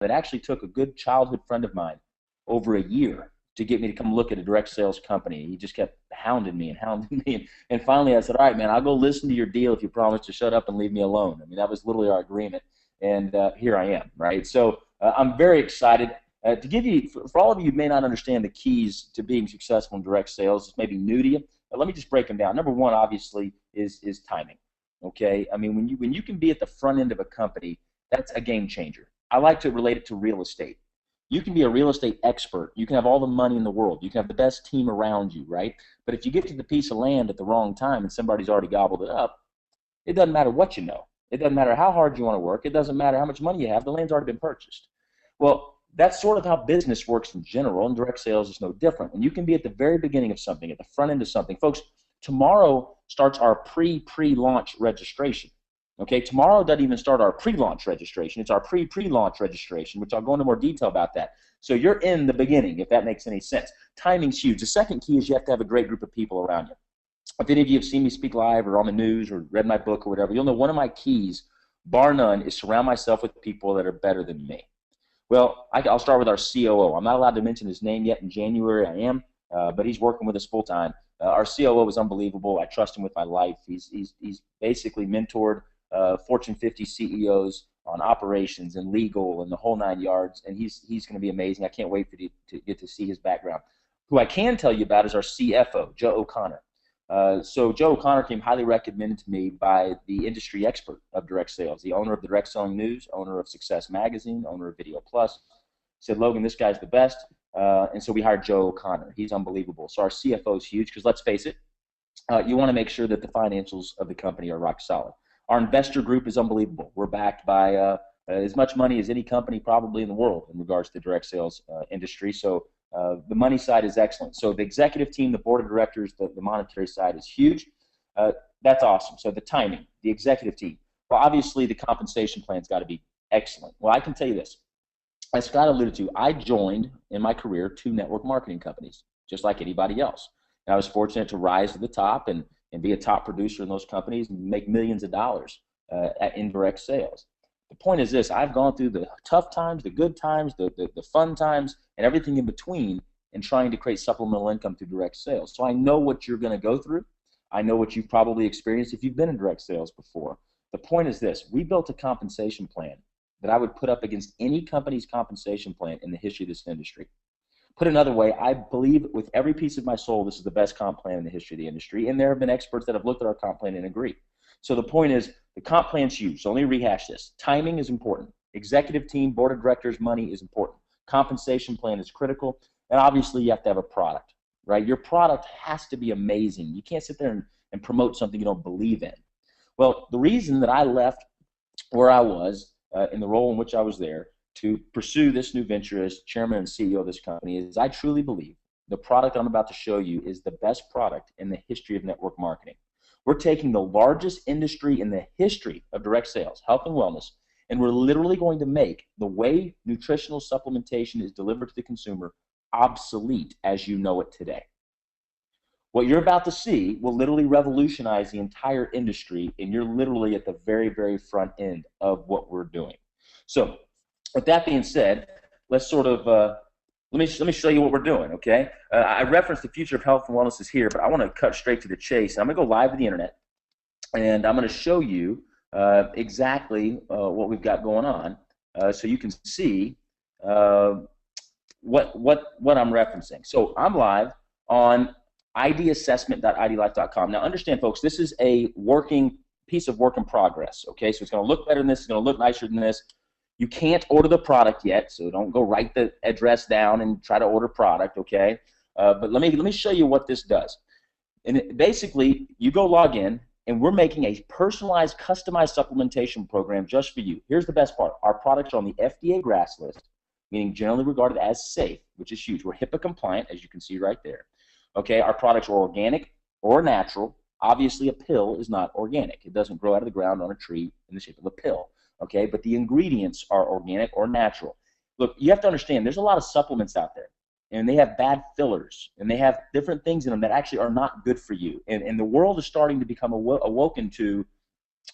It actually took a good childhood friend of mine over a year to get me to come look at a direct sales company. He just kept hounding me and hounding me. And finally I said, all right, man, I'll go listen to your deal if you promise to shut up and leave me alone. I mean, that was literally our agreement. And here I am, right? So I'm very excited. To give you, for all of you who may not understand the keys to being successful in direct sales, it's maybe new to you, but let me just break them down. Number one, obviously, is timing. Okay, I mean, when you can be at the front end of a company, that's a game changer. I like to relate it to real estate. You can be a real estate expert. You can have all the money in the world. You can have the best team around you, right? But if you get to the piece of land at the wrong time and somebody's already gobbled it up, it doesn't matter what you know. It doesn't matter how hard you want to work. It doesn't matter how much money you have. The land's already been purchased. Well, that's sort of how business works in general, and direct sales is no different. And you can be at the very beginning of something, at the front end of something. Folks, tomorrow starts our pre-launch registration. Okay, tomorrow doesn't even start our pre-launch registration. It's our pre-launch registration, which I'll go into more detail about that. So you're in the beginning, if that makes any sense. Timing's huge. The second key is you have to have a great group of people around you. If any of you have seen me speak live or on the news or read my book or whatever, you'll know one of my keys, bar none, is surround myself with people that are better than me. Well, I'll start with our COO. I'm not allowed to mention his name yet. In January I am, but he's working with us full time. Our COO is unbelievable. I trust him with my life. He's basically mentored Fortune 50 CEOs on operations and legal and the whole 9 yards, and he's going to be amazing. I can't wait for you to get to see his background. Who I can tell you about is our CFO, Joe O'Connor. So Joe O'Connor came highly recommended to me by the industry expert of direct sales, the owner of the Direct Selling News, owner of Success Magazine, owner of Video Plus. Said, Logan, this guy's the best. And so we hired Joe O'Connor. He's unbelievable. So our CFO is huge because let's face it, you want to make sure that the financials of the company are rock solid. Our investor group is unbelievable. We're backed by as much money as any company probably in the world in regards to the direct sales industry. So the money side is excellent. So the executive team, the board of directors, the monetary side is huge. That's awesome. So the timing, the executive team. Well, obviously the compensation plan's got to be excellent. Well, I can tell you this. As Scott alluded to, I joined in my career 2 network marketing companies, just like anybody else. And I was fortunate to rise to the top and be a top producer in those companies and make millions of dollars at indirect sales. The point is this, I've gone through the tough times, the good times, the fun times, and everything in between in trying to create supplemental income through direct sales. So I know what you're going to go through. I know what you've probably experienced if you've been in direct sales before. The point is this, we built a compensation plan that I would put up against any company's compensation plan in the history of this industry. Put another way, I believe with every piece of my soul this is the best comp plan in the history of the industry, and there have been experts that have looked at our comp plan and agree. So the point is, the comp plan's huge. So let me rehash this. Timing is important. Executive team, board of directors, money is important. Compensation plan is critical, and obviously you have to have a product, right? Your product has to be amazing. You can't sit there and promote something you don't believe in. Well, the reason that I left where I was in the role in which I was there to pursue this new venture as chairman and CEO of this company is I truly believe the product I'm about to show you is the best product in the history of network marketing. We're taking the largest industry in the history of direct sales, health and wellness, and we're literally going to make the way nutritional supplementation is delivered to the consumer obsolete as you know it today. What you're about to see will literally revolutionize the entire industry, and you're literally at the very, very front end of what we're doing. So with that being said, let's sort of let me show you what we're doing, okay? I referenced the future of health and wellness is here, but I want to cut straight to the chase. I'm going to go live to the internet, and I'm going to show you exactly what we've got going on, so you can see what I'm referencing. So I'm live on idassessment.idlife.com. Now understand, folks, this is a working piece of work in progress, okay? So it's going to look better than this. It's going to look nicer than this. You can't order the product yet, so don't go write the address down and try to order product, okay? But let me show you what this does. And basically, you go log in, and we're making a personalized, customized supplementation program just for you. Here's the best part. Our products are on the FDA GRAS list, meaning generally regarded as safe, which is huge. We're HIPAA compliant, as you can see right there. Okay, our products are organic or natural. Obviously, a pill is not organic. It doesn't grow out of the ground on a tree in the shape of a pill. Okay, but the ingredients are organic or natural. Look, you have to understand, there's a lot of supplements out there, and they have bad fillers, and they have different things in them that actually are not good for you. And the world is starting to become awoken to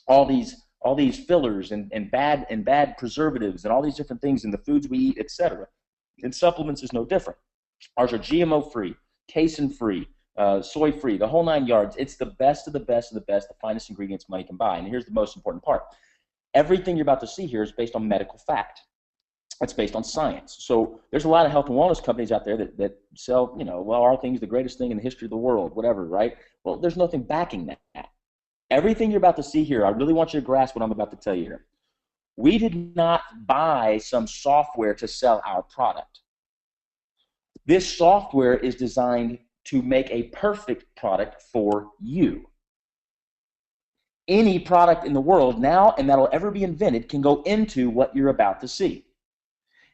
all these all these fillers and bad preservatives and all these different things in the foods we eat, etc. And supplements is no different. Ours are GMO free, casein free, soy free, the whole 9 yards. It's the best of the best of the best, the finest ingredients money can buy. And here's the most important part. Everything you're about to see here is based on medical fact. It's based on science. So there's a lot of health and wellness companies out there that sell, well, our thing's the greatest thing in the history of the world, whatever, right? Well, there's nothing backing that. Everything you're about to see here, I really want you to grasp what I'm about to tell you here. We did not buy some software to sell our product. This software is designed to make a perfect product for you. Any product in the world now and that'll ever be invented can go into what you're about to see.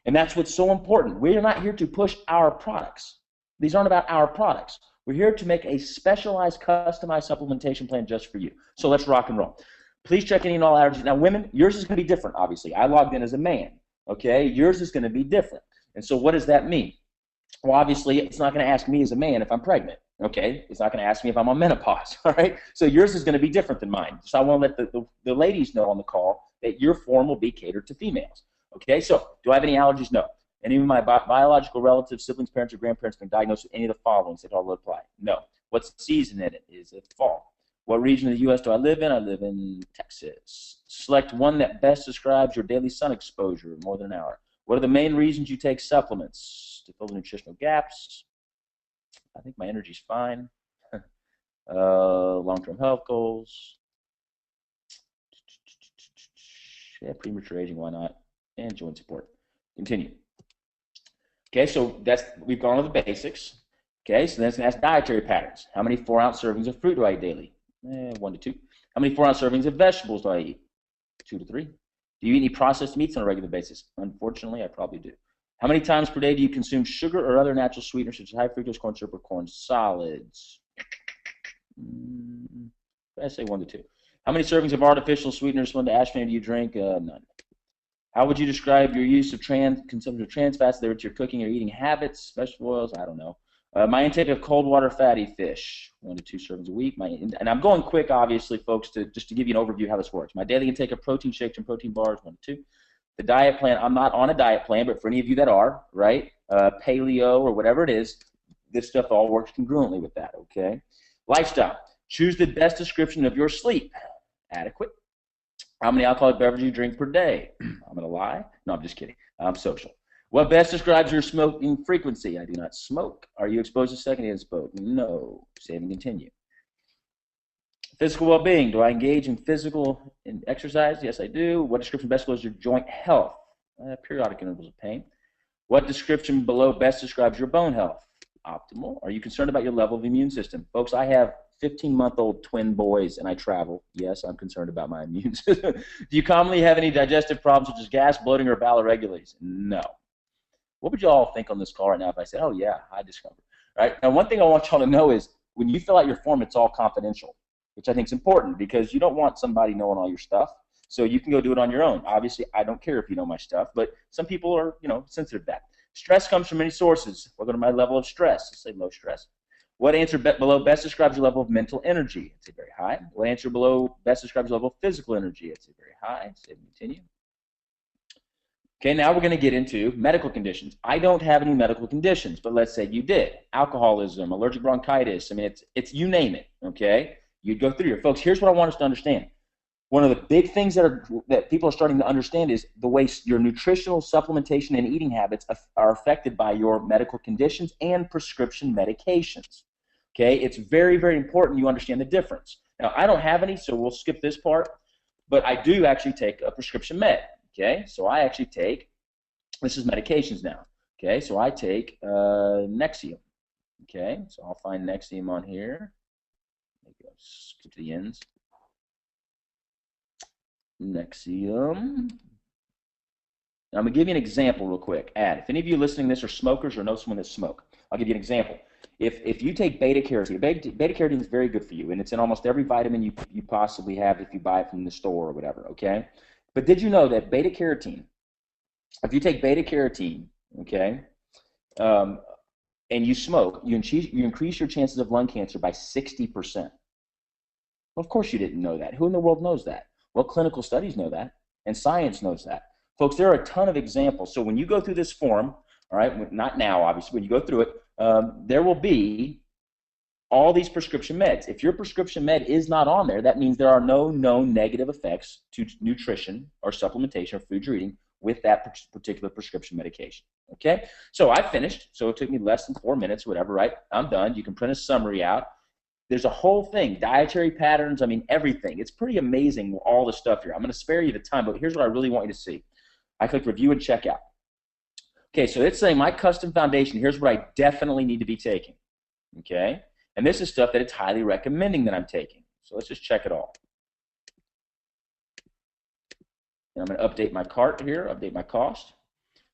And that's what's so important. We're not here to push our products. These aren't about our products. We're here to make a specialized, customized supplementation plan just for you. So let's rock and roll. Please check any and all allergies. Now, women, yours is going to be different, obviously. I logged in as a man, okay? Yours is going to be different. And so what does that mean? Well, obviously, it's not going to ask me as a man if I'm pregnant, okay? It's not going to ask me if I'm on menopause, all right? So yours is going to be different than mine. So I want to let the ladies know on the call that your form will be catered to females, okay? So do I have any allergies? No. Any of my biological relatives, siblings, parents, or grandparents been diagnosed with any of the following? They all apply. No. What's the season in it? Is it fall? What region of the U.S. do I live in? I live in Texas. Select one that best describes your daily sun exposure, more than an hour. What are the main reasons you take supplements? To fill the nutritional gaps. I think my energy's fine. Long-term health goals. Yeah, premature aging, why not? And joint support. Continue. Okay, so we've gone over the basics. Okay, so then it's going to ask dietary patterns. How many 4-ounce servings of fruit do I eat daily? 1 to 2. How many 4-ounce servings of vegetables do I eat? 2 to 3. Do you eat any processed meats on a regular basis? Unfortunately, I probably do. How many times per day do you consume sugar or other natural sweeteners such as high fructose corn syrup or corn solids? I say 1 to 2. How many servings of artificial sweeteners, one to aspartame, do you drink? None. How would you describe your use of consumption of trans fats, whether it's your cooking or eating habits, vegetable oils? I don't know. My intake of cold water fatty fish, 1 to 2 servings a week. And I'm going quick, obviously, folks, just to give you an overview of how this works. My daily intake of protein shakes and protein bars, 1 to 2. The diet plan, I'm not on a diet plan, but for any of you that are, right, paleo or whatever it is, this stuff all works congruently with that, okay? Lifestyle. Choose the best description of your sleep. Adequate. How many alcoholic beverages you drink per day? I'm going to lie. No, I'm just kidding. I'm social. What best describes your smoking frequency? I do not smoke. Are you exposed to secondhand smoke? No. Save and continue. Physical well-being. Do I engage in physical exercise? Yes, I do. What description best describes your joint health? Periodic intervals of pain. What description below best describes your bone health? Optimal. Are you concerned about your level of immune system? Folks, I have 15-month-old twin boys, and I travel. Yes, I'm concerned about my immune system. Do you commonly have any digestive problems such as gas, bloating, or bowel irregularities? No. What would you all think on this call right now if I said, oh, yeah, high discomfort? Right? Now, one thing I want y'all to know is when you fill out your form, it's all confidential, which I think is important because you don't want somebody knowing all your stuff. So you can go do it on your own. Obviously, I don't care if you know my stuff, but some people are, sensitive to that. Stress comes from many sources. What are my level of stress? Let's say low stress. What answer below best describes your level of mental energy? I'd say very high. What answer below best describes your level of physical energy? I'd say very high. Say continue. Okay, now we're going to get into medical conditions. I don't have any medical conditions, but let's say you did. Alcoholism, allergic bronchitis. I mean, it's you name it. Okay, you'd go through here, folks. Here's what I want us to understand. One of the big things that people are starting to understand is the way your nutritional supplementation and eating habits are affected by your medical conditions and prescription medications. Okay, it's very, very important you understand the difference. Now, I don't have any, so we'll skip this part, but I do actually take a prescription med. Okay, so I actually take, this is medications now. Okay, so I take Nexium. Okay, so I'll find Nexium on here. Maybe I'll skip to the ends. Nexium. Now, I'm going to give you an example real quick. If any of you listening to this are smokers or know someone that smoke, I'll give you an example. If you take beta-carotene, beta-carotene is very good for you, and it's in almost every vitamin you possibly have if you buy it from the store or whatever, okay? But did you know that beta-carotene, if you take beta-carotene, okay, and you smoke, you increase your chances of lung cancer by 60%. Well, of course you didn't know that. Who in the world knows that? Well, clinical studies know that, and science knows that. Folks, there are a ton of examples. So when you go through this form, all right, not now, obviously, when you go through it, there will be all these prescription meds. If your prescription med is not on there, that means there are no known negative effects to nutrition or supplementation or food you're eating with that particular prescription medication. Okay? So I finished. So it took me less than 4 minutes, whatever, right? I'm done. You can print a summary out. There's a whole thing, dietary patterns, I mean, everything. It's pretty amazing, all the stuff here. I'm going to spare you the time, but here's what I really want you to see. I click review and check out. Okay, so it's saying my custom foundation, here's what I definitely need to be taking. Okay? And this is stuff that it's highly recommending that I'm taking. So let's just check it all. And I'm going to update my cart here, update my cost.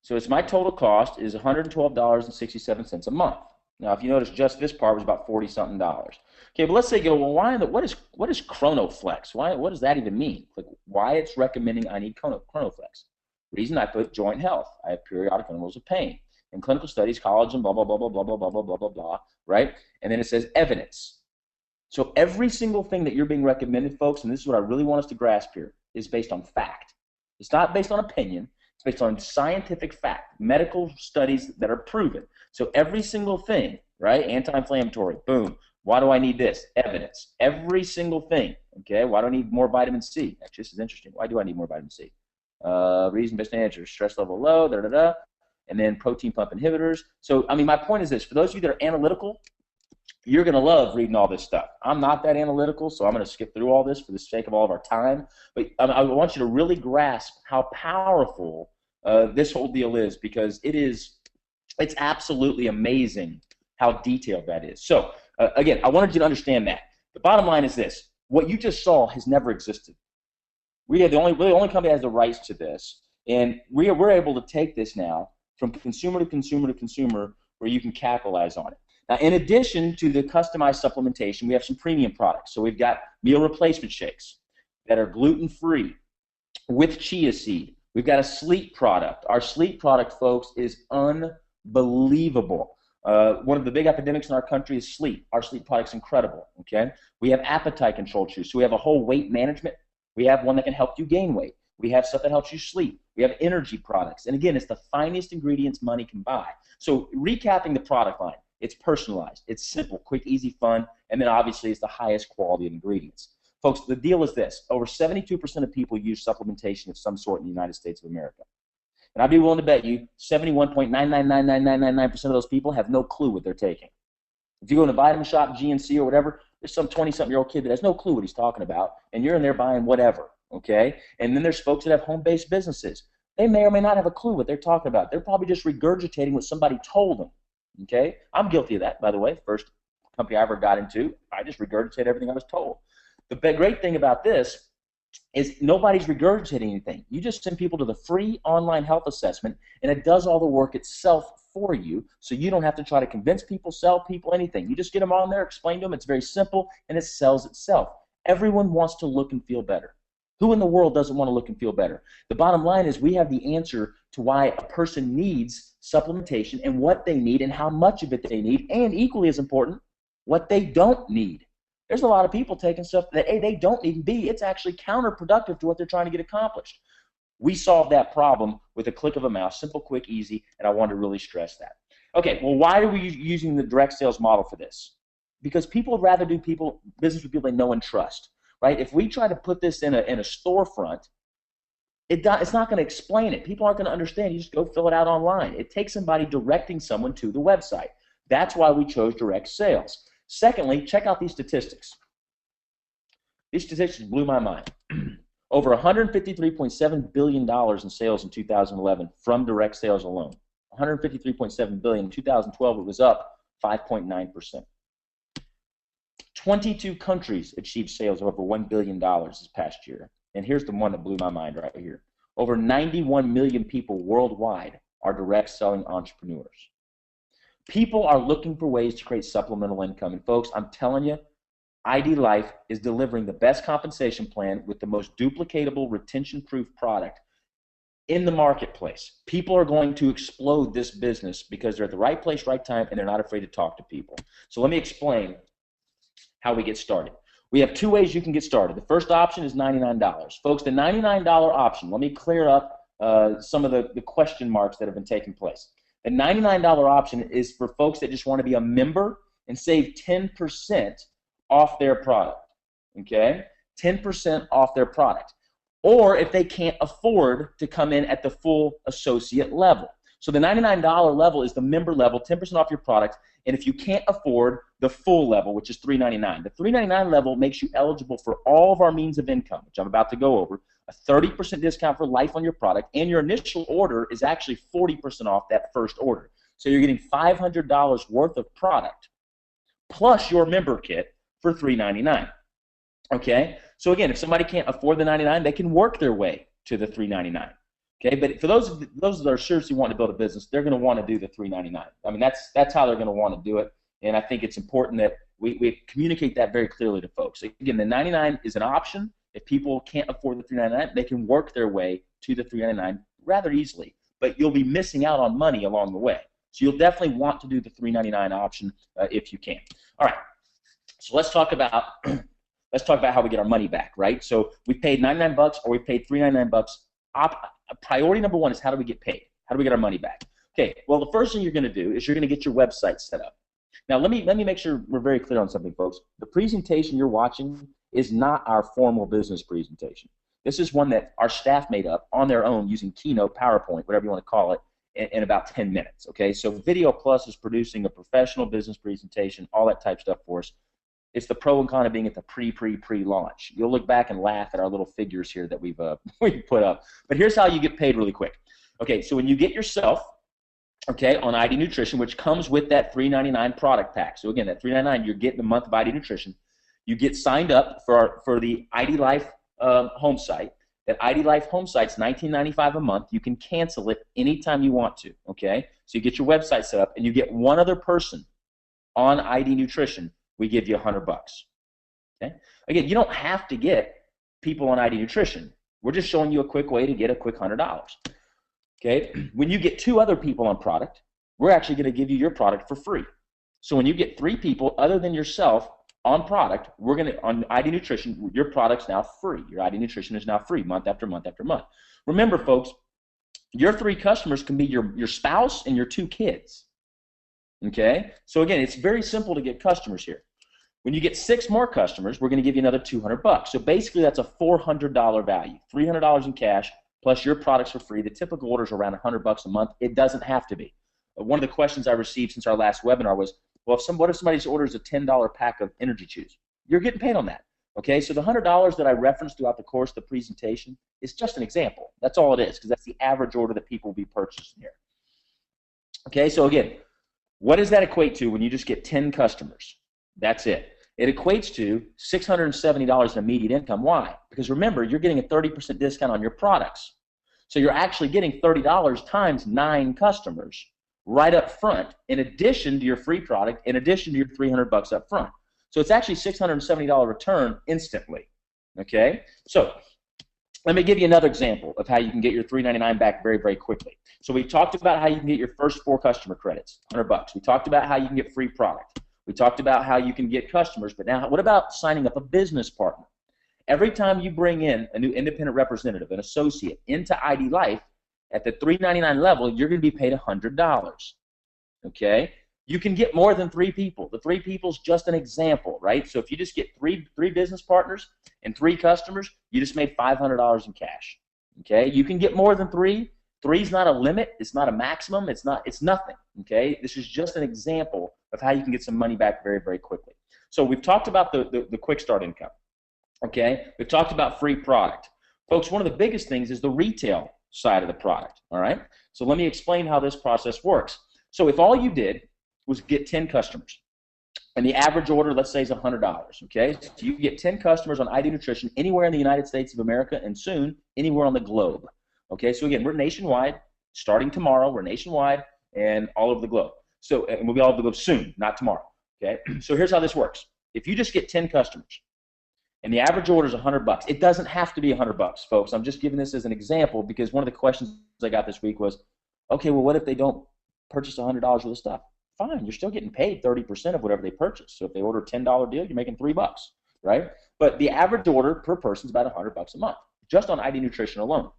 So it's my total cost is $112.67 a month. Now, if you notice, just this part was about $40-something. Okay, but let's say, well, what is ChronoFlex? What does that even mean? Like, why it's recommending I need ChronoFlex? Reason I put joint health. I have periodic intervals of pain. In clinical studies, collagen, blah, blah, blah, blah, blah, blah, blah, blah, blah, blah, blah, right? And then it says evidence. So every single thing that you're being recommended, folks, and this is what I really want us to grasp here, is based on fact. It's not based on opinion. It's based on scientific fact, medical studies that are proven. So every single thing, right? Anti-inflammatory, boom. Why do I need this? Evidence. Every single thing, okay? Why do I need more vitamin C? Actually, this is interesting. Why do I need more vitamin C? Reason based on answers, stress level low, da-da-da, and then protein pump inhibitors. So, I mean, my point is this. For those of you that are analytical, you're going to love reading all this stuff. I'm not that analytical, so I'm going to skip through all this for the sake of all of our time. But I want you to really grasp how powerful this whole deal is, because it's absolutely amazing how detailed that is. So, again, I wanted you to understand that. The bottom line is this. What you just saw has never existed. We're the only company that has the rights to this, and we're able to take this now from consumer to consumer to consumer where you can capitalize on it. Now, in addition to the customized supplementation, we have some premium products. So we've got meal replacement shakes that are gluten-free with chia seed. We've got a sleep product. Our sleep product, folks, is unbelievable. One of the big epidemics in our country is sleep. Our sleep product's incredible, okay? We have appetite control chews. So we have a whole weight management. We have one that can help you gain weight. We have stuff that helps you sleep. We have energy products. And again, it's the finest ingredients money can buy. So recapping the product line, it's personalized. It's simple, quick, easy, fun, and then obviously it's the highest quality of ingredients. Folks, the deal is this. Over 72% of people use supplementation of some sort in the United States of America. And I'd be willing to bet you 71.9999999% of those people have no clue what they're taking. If you go in a vitamin shop, GNC or whatever, there's some 20-something-year-old kid that has no clue what he's talking about, and you're in there buying whatever, okay? And then there's folks that have home-based businesses. They may or may not have a clue what they're talking about. They're probably just regurgitating what somebody told them, okay? I'm guilty of that, by the way. First company I ever got into, I just regurgitated everything I was told. The great thing about this is nobody's regurgitating anything. You just send people to the free online health assessment, and it does all the work itself for you, so you don't have to try to convince people, sell people, anything. You just get them on there, explain to them. It's very simple, and it sells itself. Everyone wants to look and feel better. Who in the world doesn't want to look and feel better? The bottom line is we have the answer to why a person needs supplementation and what they need and how much of it they need, and equally as important, what they don't need. There's a lot of people taking stuff that A, they don't need, and B, it's actually counterproductive to what they're trying to get accomplished. We solved that problem with a click of a mouse, simple, quick, easy, and I wanted to really stress that. Okay, well, why are we using the direct sales model for this? Because people would rather do business with people they know and trust, right? If we try to put this in a storefront, it's not going to explain it. People aren't going to understand. You just go fill it out online. It takes somebody directing someone to the website. That's why we chose direct sales. Secondly, check out these statistics. These statistics blew my mind. Over $153.7 billion in sales in 2011 from direct sales alone. $153.7 billion. In 2012, it was up 5.9%. 22 countries achieved sales of over $1 billion this past year. And here's the one that blew my mind right here. Over 91 million people worldwide are direct selling entrepreneurs. People are looking for ways to create supplemental income. And folks, I'm telling you, ID Life is delivering the best compensation plan with the most duplicatable, retention-proof product in the marketplace. People are going to explode this business because they're at the right place, right time, and they're not afraid to talk to people. So let me explain how we get started. We have two ways you can get started. The first option is $99. Folks, the $99 option, let me clear up some of the question marks that have been taking place. The $99 option is for folks that just want to be a member and save 10% off their product, okay? 10% off their product. Or if they can't afford to come in at the full associate level. So the $99 level is the member level, 10% off your product, and if you can't afford the full level, which is $399, the $399 level makes you eligible for all of our means of income, which I'm about to go over, a 30% discount for life on your product, and your initial order is actually 40% off that first order. So you're getting $500 worth of product plus your member kit for $399. Okay? So again, if somebody can't afford the $99, they can work their way to the $399. Okay, but for those that are seriously wanting to build a business, they're going to want to do the $399. I mean, that's how they're going to want to do it, and I think it's important that we communicate that very clearly to folks. Again, the $99 is an option. If people can't afford the $399, they can work their way to the $399 rather easily, but you'll be missing out on money along the way. So you'll definitely want to do the $399 option if you can. All right, so let's talk about how we get our money back, right? So we paid $99 or we paid $399. Priority number one is how do we get paid? How do we get our money back? Okay, well, the first thing you're going to do is you're going to get your website set up. Now, let me make sure we're very clear on something, folks. The presentation you're watching is not our formal business presentation. This is one that our staff made up on their own using Keynote, PowerPoint, whatever you want to call it, in about 10 minutes. Okay, so Video Plus is producing a professional business presentation, all that type stuff for us. It's the pro and con of being at the pre-launch. You'll look back and laugh at our little figures here that we've put up. But here's how you get paid really quick. Okay, so when you get yourself, okay, on ID Nutrition, which comes with that $399 product pack. So again, that $399, you're getting a month of ID Nutrition. You get signed up for the ID Life home site. That ID Life home site's $19.95 a month. You can cancel it anytime you want to. Okay, so you get your website set up, and you get one other person on ID Nutrition. We give you $100. Okay? Again, you don't have to get people on ID Nutrition. We're just showing you a quick way to get a quick $100. Okay? When you get two other people on product, we're actually going to give you your product for free. So when you get 3 people other than yourself on product, we're going to on ID Nutrition, your product's now free. Your ID Nutrition is now free month after month after month. Remember, folks, your 3 customers can be your spouse and your 2 kids. Okay, so again, it's very simple to get customers here. When you get 6 more customers, we're going to give you another $200. So basically, that's a $400 value, $300 in cash plus your products for free. The typical order is around $100 a month. It doesn't have to be. One of the questions I received since our last webinar was, well, what if somebody orders a $10 pack of Energy Chews? You're getting paid on that. Okay, so the $100 that I referenced throughout the course of the presentation is just an example. That's all it is, because that's the average order that people will be purchasing here. Okay, so again, what does that equate to when you just get 10 customers? That's it. It equates to $670 in immediate income. Why? Because remember, you're getting a 30% discount on your products. So you're actually getting $30 times 9 customers right up front, in addition to your free product, in addition to your $300 up front. So it's actually $670 return instantly. Okay? So let me give you another example of how you can get your $399 back very, very quickly. So we talked about how you can get your first 4 customer credits, $100. We talked about how you can get free product. We talked about how you can get customers, but now what about signing up a business partner? Every time you bring in a new independent representative, an associate, into ID Life, at the $399 level, you're going to be paid $100. Okay? You can get more than 3 people. The 3 people is just an example, right? So if you just get three business partners and 3 customers, you just made $500 in cash. Okay? You can get more than 3. 3 is not a limit. It's not a maximum. It's nothing. Okay? This is just an example of how you can get some money back very, very quickly. So we've talked about the quick start income. Okay? We've talked about free product. Folks, one of the biggest things is the retail side of the product. All right? So let me explain how this process works. So if all you did was get 10 customers, and the average order, let's say, is $100. Okay? So you get 10 customers on ID Nutrition anywhere in the United States of America, and soon anywhere on the globe. Okay? So again, we're nationwide. Starting tomorrow, we're nationwide and all over the globe. So, and we'll be all over the globe soon, not tomorrow. Okay? So here's how this works. If you just get 10 customers, and the average order is $100, it doesn't have to be $100, folks. I'm just giving this as an example because one of the questions I got this week was, okay, well, what if they don't purchase $100 worth of stuff? Fine, you're still getting paid 30% of whatever they purchase. So if they order a $10 deal, you're making $3. right? But the average order per person is about $100 a month, just on ID Nutrition alone.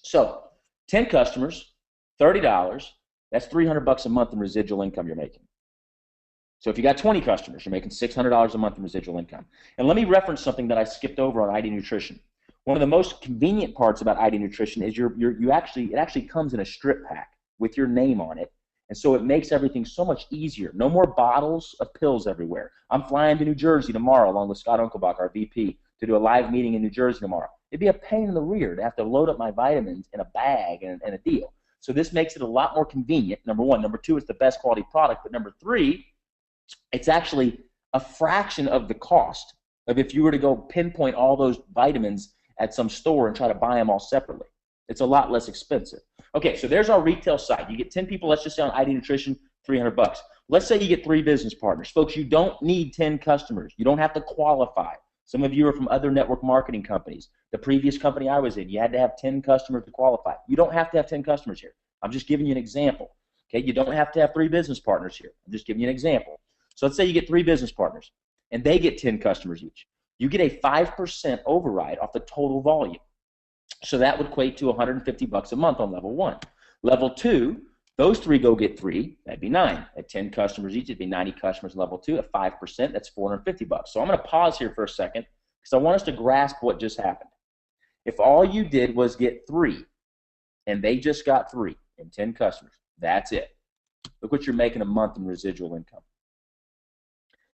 So 10 customers, $30, that's $300 a month in residual income you're making. So if you got 20 customers, you're making $600 a month in residual income. And let me reference something that I skipped over on ID Nutrition. One of the most convenient parts about ID Nutrition is it actually comes in a strip pack with your name on it. And so it makes everything so much easier. No more bottles of pills everywhere. I'm flying to New Jersey tomorrow along with Scott Unkelbach, our VP, to do a live meeting in New Jersey tomorrow. It'd be a pain in the rear to have to load up my vitamins in a bag and a deal. So this makes it a lot more convenient, number one. Number two, it's the best quality product. But number three, it's actually a fraction of the cost of if you were to go pinpoint all those vitamins at some store and try to buy them all separately. It's a lot less expensive. Okay, so there's our retail side. You get 10 people, let's just say on ID Nutrition, $300. Let's say you get 3 business partners. Folks, you don't need 10 customers. You don't have to qualify. Some of you are from other network marketing companies. The previous company I was in, you had to have 10 customers to qualify. You don't have to have 10 customers here. I'm just giving you an example. Okay, you don't have to have 3 business partners here. I'm just giving you an example. So let's say you get 3 business partners, and they get 10 customers each. You get a 5% override off the total volume. So that would equate to $150 a month on level 1. Level 2, those 3 go get 3, that'd be 9. At 10 customers each, it'd be 90 customers level 2. At 5%, that's $450. So I'm going to pause here for a second because I want us to grasp what just happened. If all you did was get 3, and they just got 3 and 10 customers, that's it. Look what you're making a month in residual income.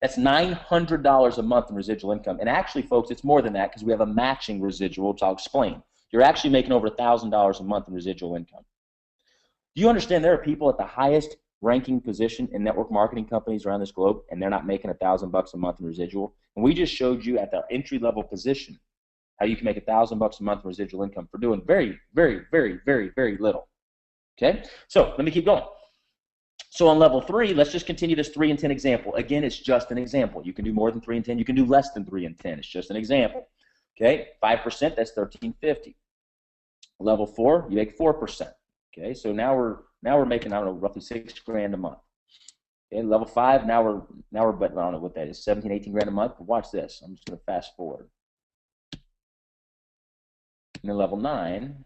That's $900 a month in residual income. And actually, folks, it's more than that because we have a matching residual, which I'll explain. You're actually making over $1,000 a month in residual income. Do you understand there are people at the highest ranking position in network marketing companies around this globe, and they're not making $1,000 a month in residual? And we just showed you at the entry-level position how you can make $1,000 a month in residual income for doing very, very, very, very, very little. Okay? So let me keep going. So on level 3, let's just continue this 3 and 10 example. Again, it's just an example. You can do more than 3 and 10. You can do less than 3 and 10. It's just an example. Okay, 5%, that's $1,350. Level 4, you make 4%. Okay, so now we're making, I don't know, roughly $6,000 a month. Okay, level 5, now we're but I don't know what that is, 17, 18 grand a month. But watch this. I'm just going to fast forward. And then level 9,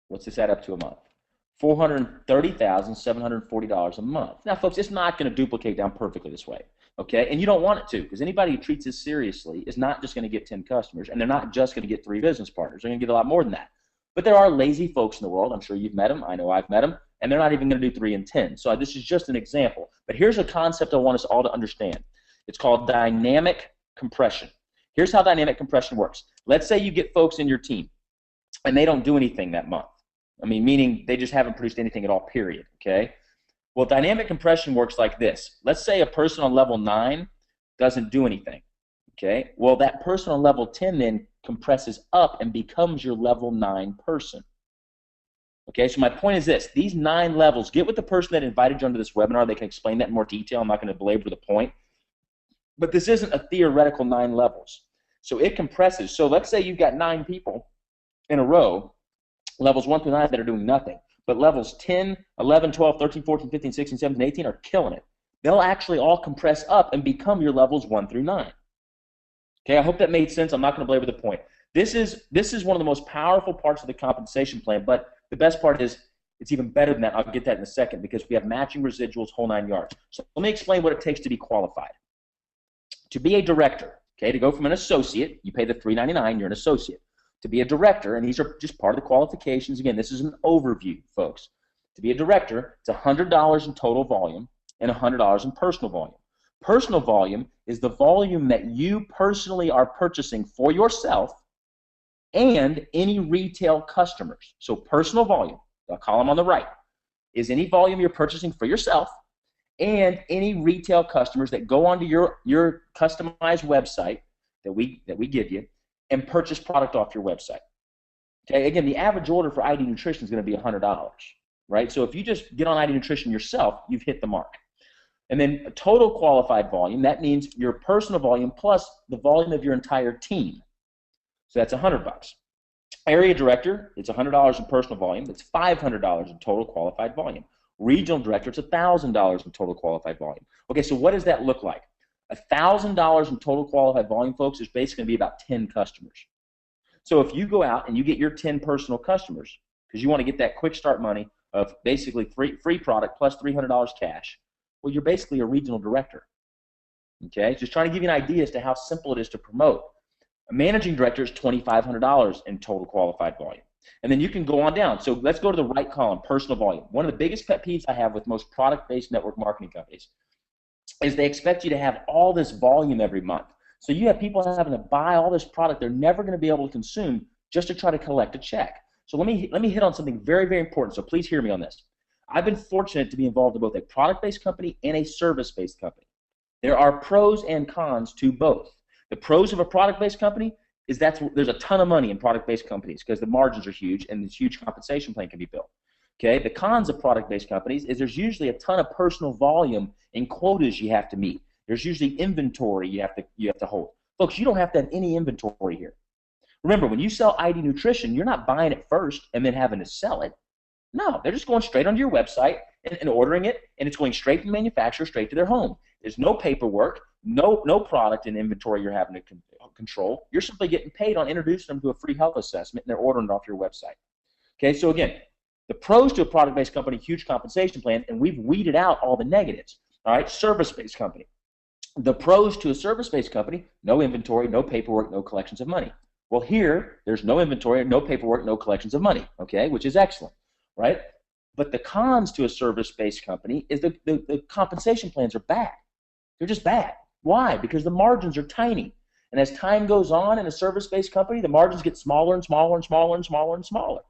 what's this add up to a month? $430,740 a month. Now, folks, it's not going to duplicate down perfectly this way, okay? And you don't want it to, because anybody who treats this seriously is not just going to get 10 customers, and they're not just going to get 3 business partners. They're going to get a lot more than that. But there are lazy folks in the world. I'm sure you've met them. I know I've met them, and they're not even going to do 3 and 10. So this is just an example. But here's a concept I want us all to understand. It's called dynamic compression. Here's how dynamic compression works. Let's say you get folks in your team, and they don't do anything that month. I mean, meaning they just haven't produced anything at all, period, okay? Well, dynamic compression works like this. Let's say a person on level 9 doesn't do anything, okay? Well, that person on level 10 then compresses up and becomes your level 9 person, okay? So my point is this. These 9 levels, get with the person that invited you onto this webinar. They can explain that in more detail. I'm not going to belabor the point. But this isn't a theoretical 9 levels. So it compresses. So let's say you've got 9 people in a row, levels 1 through 9 that are doing nothing. But levels 10, 11, 12, 13, 14, 15, 16, 17, 18 are killing it. They'll actually all compress up and become your levels 1 through 9. Okay, I hope that made sense. I'm not going to belabor the point. This is one of the most powerful parts of the compensation plan, but the best part is it's even better than that. I'll get that in a second because we have matching residuals, whole 9 yards. So let me explain what it takes to be qualified. To be a director, okay, to go from an associate, you pay the $399, you're an associate. To be a director, and these are just part of the qualifications. Again, this is an overview, folks. To be a director, it's $100 in total volume and $100 in personal volume. Personal volume is the volume that you personally are purchasing for yourself and any retail customers. So personal volume, the column on the right, is any volume you're purchasing for yourself and any retail customers that go onto your customized website that we give you and purchase product off your website. Okay, again, the average order for ID Nutrition is going to be $100, right? So if you just get on ID Nutrition yourself, you've hit the mark. And then a total qualified volume, that means your personal volume plus the volume of your entire team. So that's $100. Area director, it's $100 in personal volume. It's $500 in total qualified volume. Regional director, it's $1,000 in total qualified volume. Okay, so what does that look like? $1,000 in total qualified volume, folks, is basically going to be about 10 customers. So if you go out and you get your 10 personal customers, because you want to get that quick start money of basically free product plus $300 cash, well, you're basically a regional director. Okay, just trying to give you an idea as to how simple it is to promote. A managing director is $2,500 in total qualified volume. And then you can go on down. So let's go to the right column, personal volume. One of the biggest pet peeves I have with most product-based network marketing companies is they expect you to have all this volume every month. So you have people having to buy all this product they're never going to be able to consume just to try to collect a check. So let me hit on something very, very important. So please hear me on this. I've been fortunate to be involved in both a product-based company and a service-based company. There are pros and cons to both. The pros of a product-based company is there's a ton of money in product-based companies because the margins are huge and this huge compensation plan can be built. Okay, the cons of product-based companies is there's usually a ton of personal volume and quotas you have to meet. There's usually inventory you have to hold. Folks, you don't have to have any inventory here. Remember, when you sell ID Nutrition, you're not buying it first and then having to sell it. No, they're just going straight onto your website and ordering it, and it's going straight from the manufacturer straight to their home. There's no paperwork, no product in inventory you're having to control. You're simply getting paid on introducing them to a free health assessment, and they're ordering it off your website. Okay, so again, the pros to a product-based company, huge compensation plan, and we've weeded out all the negatives. All right, service-based company. The pros to a service-based company, no inventory, no paperwork, no collections of money. Well, here, there's no inventory, no paperwork, no collections of money, okay, which is excellent, right? But the cons to a service-based company is the compensation plans are bad. They're just bad. Why? Because the margins are tiny. And as time goes on in a service-based company, the margins get smaller and smaller and smaller and smaller and smaller.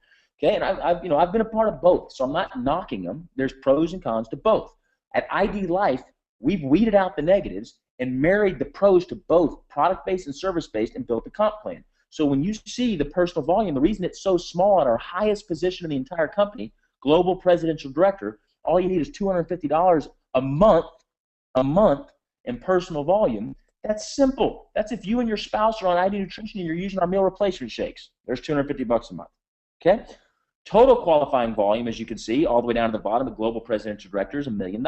Okay, and I've been a part of both, so I'm not knocking them. There's pros and cons to both. At ID Life, we've weeded out the negatives and married the pros to both product-based and service-based and built a comp plan. So when you see the personal volume, the reason it's so small at our highest position in the entire company, global presidential director, all you need is $250 a month in personal volume. That's simple. That's if you and your spouse are on ID Nutrition and you're using our meal replacement shakes. There's $250 a month. Okay? Total qualifying volume, as you can see, all the way down to the bottom, the global presidential director is $1 million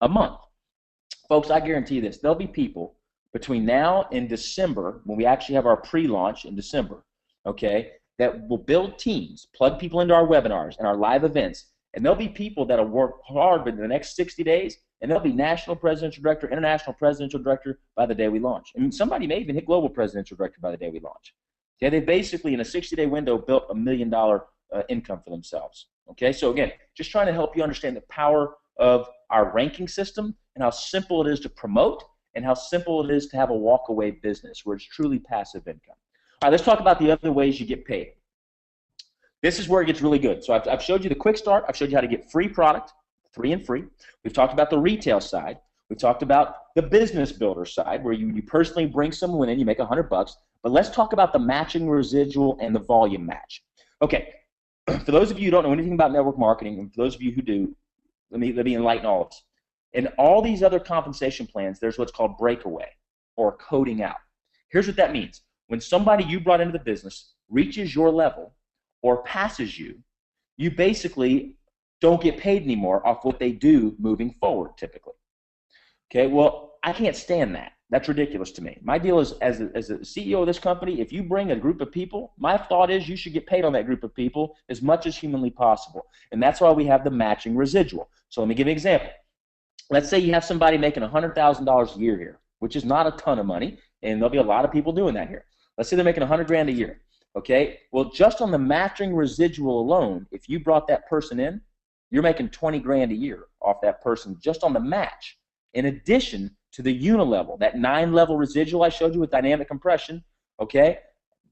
a month. Folks, I guarantee this. There'll be people between now and December, when we actually have our pre-launch in December, okay, that will build teams, plug people into our webinars and our live events, and there'll be people that'll work hard in the next 60 days, and they'll be national presidential director, international presidential director by the day we launch. I mean, somebody may even hit global presidential director by the day we launch. Okay, they basically, in a 60-day window, built $1 million income for themselves. Okay, so again, just trying to help you understand the power of our ranking system and how simple it is to promote and how simple it is to have a walk-away business where it's truly passive income. All right, let's talk about the other ways you get paid. This is where it gets really good. So I've showed you the quick start. I've showed you how to get free product, free. We've talked about the retail side. We've talked about the business builder side where you personally bring someone in, you make $100. But let's talk about the matching residual and the volume match. Okay, for those of you who don't know anything about network marketing, and for those of you who do, let me enlighten all of us. In all these other compensation plans, there's what's called breakaway or coding out. Here's what that means. When somebody you brought into the business reaches your level or passes you, you basically don't get paid anymore off what they do moving forward, typically. Okay, well, I can't stand that. That's ridiculous to me. My deal is, as a CEO of this company, if you bring a group of people, my thought is you should get paid on that group of people as much as humanly possible. And that's why we have the matching residual. So let me give you an example. Let's say you have somebody making $100,000 a year here, which is not a ton of money, and there'll be a lot of people doing that here. Let's say they're making $100,000 a year. Okay, well, just on the matching residual alone, if you brought that person in, you're making $20,000 a year off that person just on the match. In addition to the unilevel, that 9-level residual I showed you with dynamic compression, okay,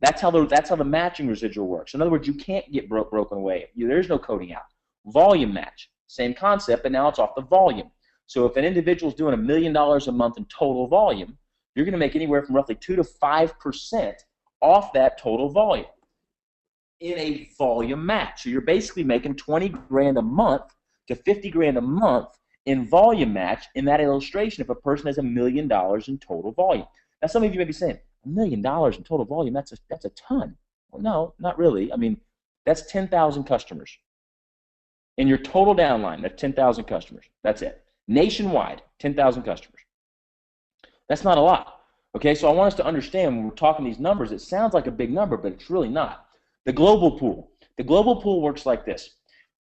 that's how the matching residual works. In other words, you can't get broken away. There's no coding out. Volume match, same concept, but now it's off the volume. So if an individual is doing $1 million a month in total volume, you're going to make anywhere from roughly 2 to 5% off that total volume in a volume match. So you're basically making $20,000 a month to $50,000 a month in volume match in that illustration if a person has $1 million in total volume. Now some of you may be saying, $1 million in total volume, that's a ton. Well, no, not really. I mean, that's 10,000 customers. In your total downline, that's 10,000 customers. That's it. Nationwide, 10,000 customers. That's not a lot. Okay, so I want us to understand when we're talking these numbers, it sounds like a big number, but it's really not. The global pool. The global pool works like this.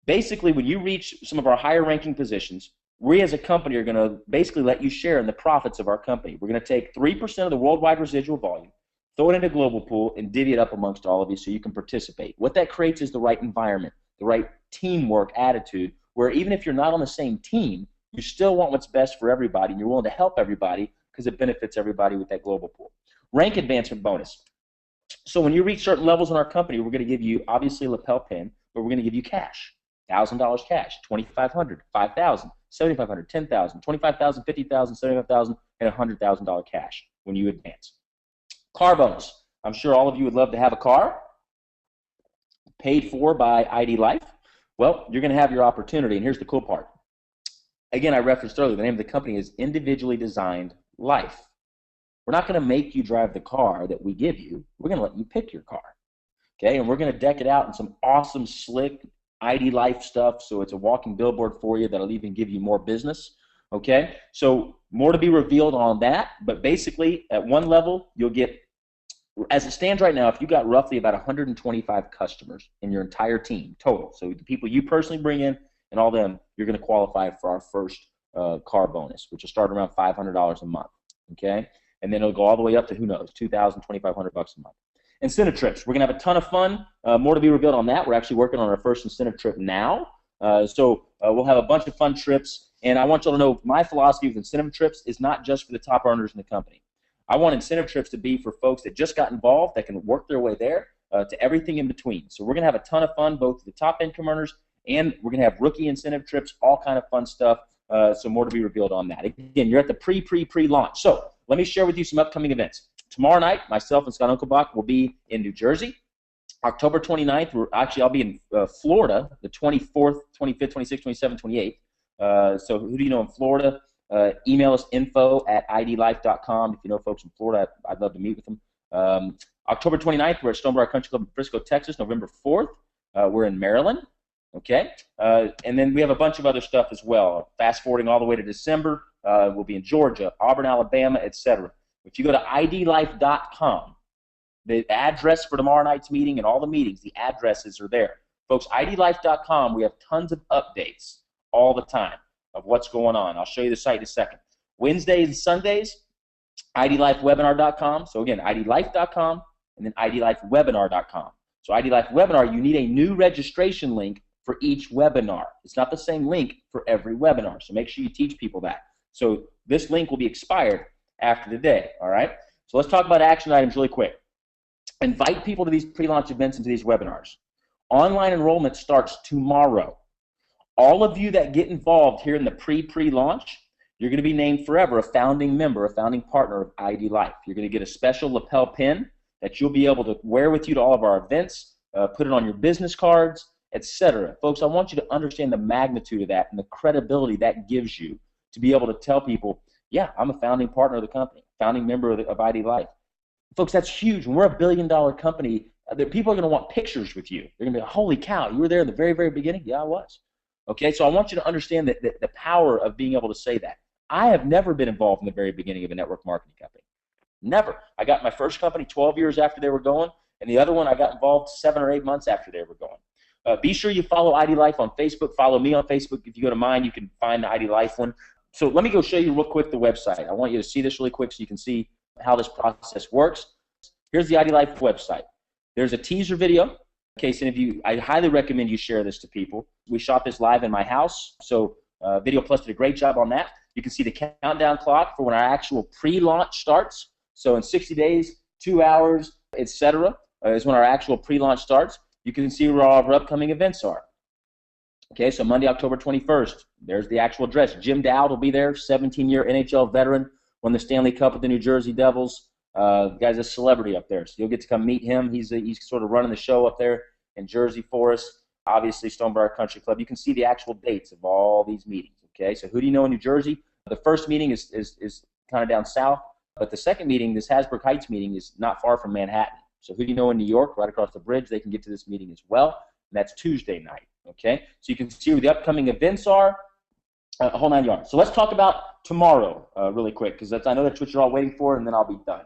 Basically, when you reach some of our higher ranking positions, we as a company are going to basically let you share in the profits of our company. We're going to take 3% of the worldwide residual volume, throw it into global pool, and divvy it up amongst all of you so you can participate. What that creates is the right environment, the right teamwork attitude, where even if you're not on the same team, you still want what's best for everybody, and you're willing to help everybody because it benefits everybody with that global pool. Rank advancement bonus. So when you reach certain levels in our company, we're going to give you, obviously, a lapel pin, but we're going to give you cash. $1,000 cash, $2,500, $5,000, $7,500, $10,000, $25,000, $50,000, $75,000, and $100,000 cash when you advance. Car bonus. I'm sure all of you would love to have a car paid for by ID Life. Well, you're going to have your opportunity, and here's the cool part. Again, I referenced earlier, the name of the company is Individually Designed Life. We're not going to make you drive the car that we give you. We're going to let you pick your car. Okay, and we're going to deck it out in some awesome, slick ID Life stuff, so it's a walking billboard for you that'll even give you more business. Okay, so more to be revealed on that, but basically at one level you'll get, as it stands right now, if you got roughly about 125 customers in your entire team total, so the people you personally bring in and all them, you're going to qualify for our first car bonus, which will start around $500 a month. Okay, and then it'll go all the way up to, who knows, $2,000, $2,500 a month. Incentive trips. We're going to have a ton of fun. More to be revealed on that. We're actually working on our first incentive trip now. So we'll have a bunch of fun trips. And I want you all to know my philosophy with incentive trips is not just for the top earners in the company. I want incentive trips to be for folks that just got involved, that can work their way there, to everything in between. So we're going to have a ton of fun, both the top income earners, and we're going to have rookie incentive trips, all kind of fun stuff. So more to be revealed on that. Again, you're at the pre-launch. So let me share with you some upcoming events. Tomorrow night, myself and Scott Unkelbach will be in New Jersey. October 29th, I'll be in Florida, the 24th, 25th, 26th, 27th, 28th. So who do you know in Florida? Email us info@idlife.com. If you know folks in Florida, I'd love to meet with them. October 29th, we're at Stonebriar Country Club in Frisco, Texas. November 4th, we're in Maryland. Okay, and then we have a bunch of other stuff as well. Fast forwarding all the way to December, we'll be in Georgia, Auburn, Alabama, etc. If you go to idlife.com, the address for tomorrow night's meeting and all the meetings, the addresses are there. Folks, idlife.com, we have tons of updates all the time of what's going on. I'll show you the site in a second. Wednesdays and Sundays, idlifewebinar.com. So again, idlife.com and then idlifewebinar.com. So IDLife Webinar, you need a new registration link for each webinar. It's not the same link for every webinar, so make sure you teach people that. So this link will be expired after the day, all right? So let's talk about action items really quick. Invite people to these pre-launch events and to these webinars. Online enrollment starts tomorrow. All of you that get involved here in the pre-launch, you're going to be named forever a founding member, a founding partner of ID Life. You're going to get a special lapel pin that you'll be able to wear with you to all of our events, put it on your business cards, etc. Folks, I want you to understand the magnitude of that and the credibility that gives you to be able to tell people, yeah, I'm a founding partner of the company, founding member of ID Life. Folks, that's huge. When we're a billion-dollar company, people are going to want pictures with you. They're going to be like, holy cow, you were there in the very, very beginning? Yeah, I was. Okay, so I want you to understand that the power of being able to say that. I have never been involved in the very beginning of a network marketing company. Never. I got my first company 12 years after they were going, and the other one I got involved 7 or 8 months after they were going. Be sure you follow ID Life on Facebook. Follow me on Facebook. If you go to mine, you can find the ID Life one. So let me go show you real quick the website. I want you to see this really quick so you can see how this process works. Here's the ID Life website. There's a teaser video. In case any of you, I highly recommend you share this to people. We shot this live in my house, so Video Plus did a great job on that. You can see the countdown clock for when our actual pre-launch starts. So in 60 days, 2 hours, etc., is when our actual pre-launch starts. You can see where all of our upcoming events are. Okay, so Monday, October 21st, there's the actual address. Jim Dowd will be there, 17-year NHL veteran, won the Stanley Cup with the New Jersey Devils. The guy's a celebrity up there, so you'll get to come meet him. He's sort of running the show up there in Jersey for us. Obviously, Stonebriar Country Club. You can see the actual dates of all these meetings. Okay, so who do you know in New Jersey? The first meeting is kind of down south, but the second meeting, this Hasbrook Heights meeting, is not far from Manhattan. So who do you know in New York, right across the bridge? They can get to this meeting as well, and that's Tuesday night. Okay, so you can see where the upcoming events are. whole 9 yards. So let's talk about tomorrow really quick, because I know that's what you're all waiting for, and then I'll be done.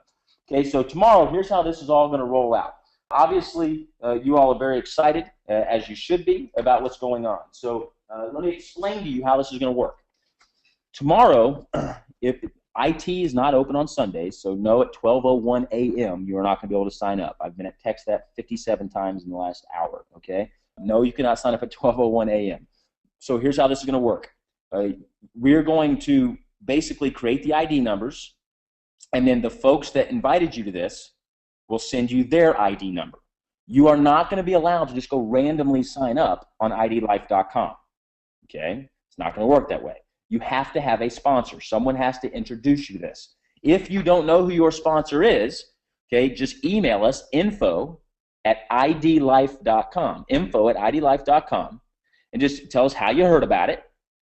Okay, so tomorrow, here's how this is all going to roll out. Obviously, you all are very excited, as you should be, about what's going on. So let me explain to you how this is going to work. Tomorrow, if IT is not open on Sundays, so no, at 12:01 a.m. you are not going to be able to sign up. I've been at text that 57 times in the last hour, okay? No, you cannot sign up at 12:01 a.m. So here's how this is going to work. We're going to basically create the ID numbers, and then the folks that invited you to this will send you their ID number. You are not going to be allowed to just go randomly sign up on IDLife.com, okay? It's not going to work that way. You have to have a sponsor. Someone has to introduce you to this. If you don't know who your sponsor is, okay, just email us, info@idlife.com, info@idlife.com, and just tell us how you heard about it.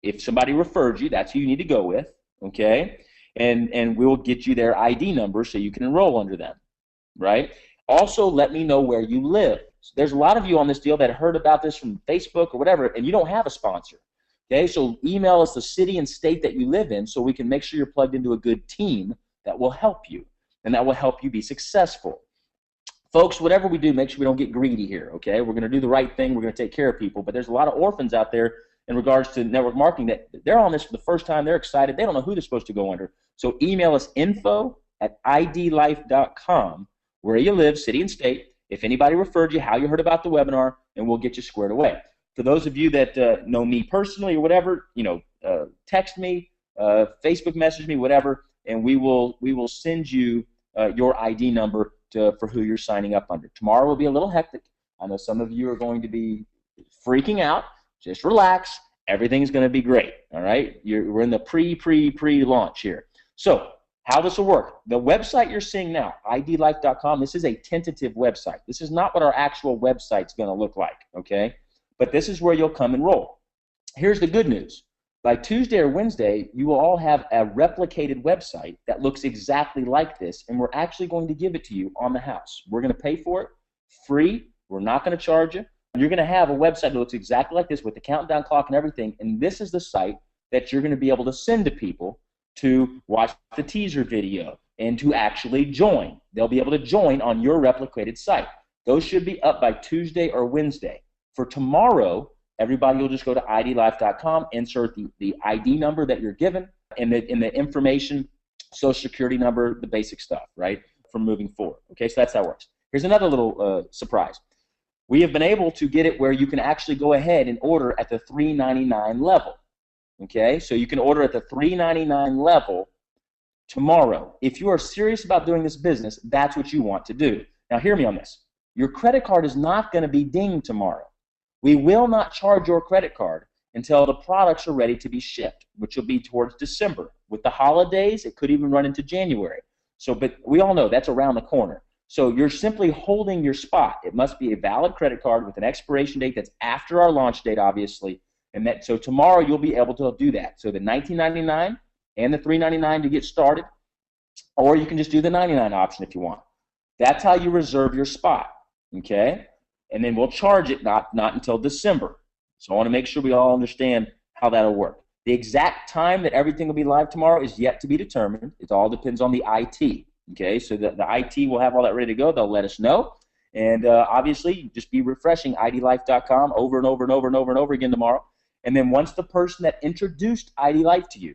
If somebody referred you, that's who you need to go with, okay? And we'll get you their ID number so you can enroll under them, right? Also, let me know where you live. There's a lot of you on this deal that heard about this from Facebook or whatever, and you don't have a sponsor. Okay, so email us the city and state that you live in so we can make sure you're plugged into a good team that will help you, and that will help you be successful. Folks, whatever we do, make sure we don't get greedy here, okay? We're going to do the right thing. We're going to take care of people, but there's a lot of orphans out there in regards to network marketing that they're on this for the first time. They're excited. They don't know who they're supposed to go under. So email us, info@idlife.com, where you live, city and state, if anybody referred you, how you heard about the webinar, and we'll get you squared away. For those of you that know me personally or whatever, text me, Facebook message me, whatever, and we will send you your ID number for who you're signing up under. Tomorrow will be a little hectic. I know some of you are going to be freaking out. Just relax. Everything's going to be great. All right? We're in the pre-launch here. So how this will work. The website you're seeing now, idlife.com, this is a tentative website. This is not what our actual website's going to look like, okay? But this is where you'll come enroll. Here's the good news. By Tuesday or Wednesday, you will all have a replicated website that looks exactly like this, and we're actually going to give it to you on the house. We're going to pay for it, free. We're not going to charge you. You're going to have a website that looks exactly like this with the countdown clock and everything, and this is the site that you're going to be able to send to people to watch the teaser video and to actually join. They'll be able to join on your replicated site. Those should be up by Tuesday or Wednesday. For tomorrow, everybody will just go to idlife.com, insert the ID number that you're given, and the information, social security number, the basic stuff, right, for moving forward. Okay, so that's how it works. Here's another little surprise. We have been able to get it where you can actually go ahead and order at the $3.99 level. Okay, so you can order at the $3.99 level tomorrow. If you are serious about doing this business, that's what you want to do. Now, hear me on this. Your credit card is not going to be dinged tomorrow. We will not charge your credit card until the products are ready to be shipped, which will be towards December. With the holidays, it could even run into January. So, but we all know that's around the corner. So you're simply holding your spot. It must be a valid credit card with an expiration date that's after our launch date, obviously. And so tomorrow you'll be able to do that. So the $19.99 and the $3.99 to get started, or you can just do the $99 option if you want. That's how you reserve your spot, okay? And then we'll charge it not until December. So I want to make sure we all understand how that'll work. The exact time that everything will be live tomorrow is yet to be determined. It all depends on the IT, okay? So the IT will have all that ready to go. They'll let us know. And obviously, just be refreshing idlife.com over and over and over and over and over again tomorrow. And then once the person that introduced ID Life to you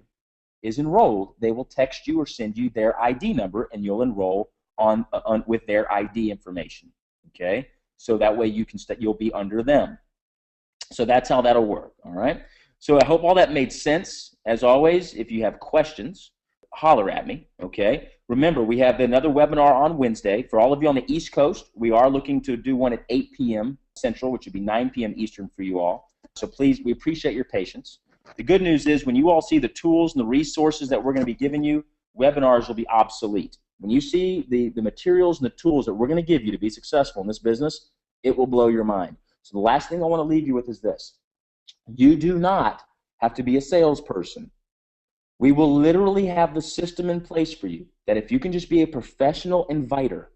is enrolled, they will text you or send you their ID number, and you'll enroll on with their ID information, okay? So that way you'll be under them. So that's how that'll work, all right? So I hope all that made sense. As always, if you have questions, holler at me, okay? Remember, we have another webinar on Wednesday. For all of you on the East Coast, we are looking to do one at 8 p.m. Central, which would be 9 p.m. Eastern for you all. So please, we appreciate your patience. The good news is when you all see the tools and the resources that we're going to be giving you, webinars will be obsolete. When you see the materials and the tools that we're going to give you to be successful in this business, it will blow your mind. So the last thing I want to leave you with is this. You do not have to be a salesperson. We will literally have the system in place for you that if you can just be a professional inviter,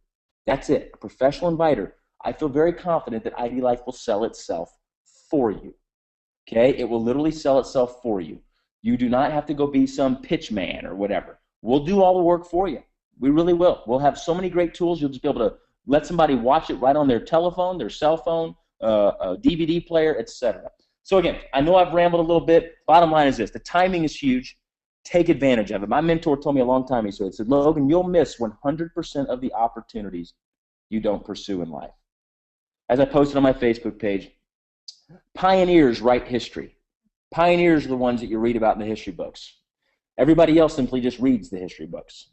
that's it, a professional inviter, I feel very confident that ID Life will sell itself for you. Okay? It will literally sell itself for you. You do not have to go be some pitch man or whatever. We'll do all the work for you. We really will. We'll have so many great tools. You'll just be able to let somebody watch it right on their telephone, their cell phone, a DVD player, etc. So again, I know I've rambled a little bit. Bottom line is this: the timing is huge. Take advantage of it. My mentor told me a long time ago, he said, Logan, you'll miss 100% of the opportunities you don't pursue in life. As I posted on my Facebook page, pioneers write history. Pioneers are the ones that you read about in the history books. Everybody else simply just reads the history books,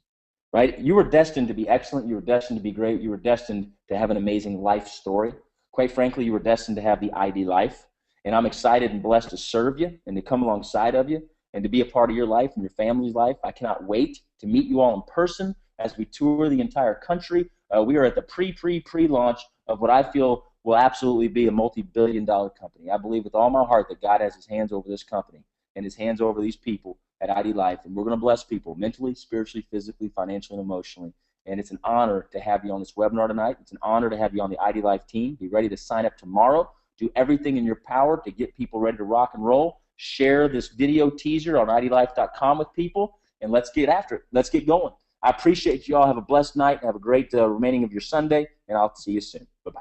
right? You were destined to be excellent. You were destined to be great. You were destined to have an amazing life story. Quite frankly, you were destined to have the ID life. And I'm excited and blessed to serve you and to come alongside of you and to be a part of your life and your family's life. I cannot wait to meet you all in person as we tour the entire country. We are at the pre-launch of what I feel will absolutely be a multi-billion-dollar company. I believe with all my heart that God has his hands over this company and his hands over these people at ID Life, and we're going to bless people mentally, spiritually, physically, financially, and emotionally. And it's an honor to have you on this webinar tonight. It's an honor to have you on the ID Life team. Be ready to sign up tomorrow. Do everything in your power to get people ready to rock and roll. Share this video teaser on IDLife.com with people, and let's get after it. Let's get going. I appreciate you all. Have a blessed night. Have a great remaining of your Sunday, and I'll see you soon. Bye-bye.